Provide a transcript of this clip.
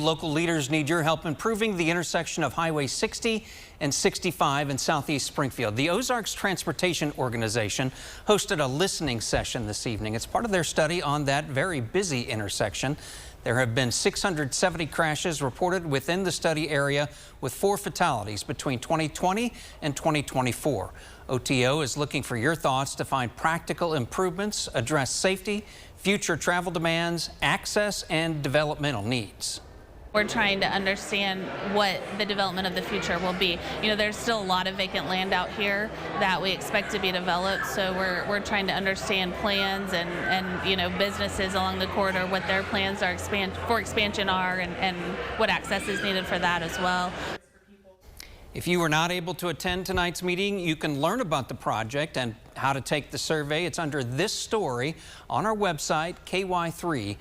Local leaders need your help improving the intersection of Highway 60 and 65 in southeast Springfield. The Ozarks Transportation Organization hosted a listening session this evening. It's part of their study on that very busy intersection. There have been 670 crashes reported within the study area, with 4 fatalities between 2020 and 2024. OTO is looking for your thoughts to find practical improvements, address safety, future travel demands, access, and developmental needs. We're trying to understand what the development of the future will be. You know, there's still a lot of vacant land out here that we expect to be developed, so we're trying to understand plans and you know, businesses along the corridor, what their plans are for expansion are, and what access is needed for that as well. If you were not able to attend tonight's meeting, you can learn about the project and how to take the survey. It's under this story on our website, ky3.com.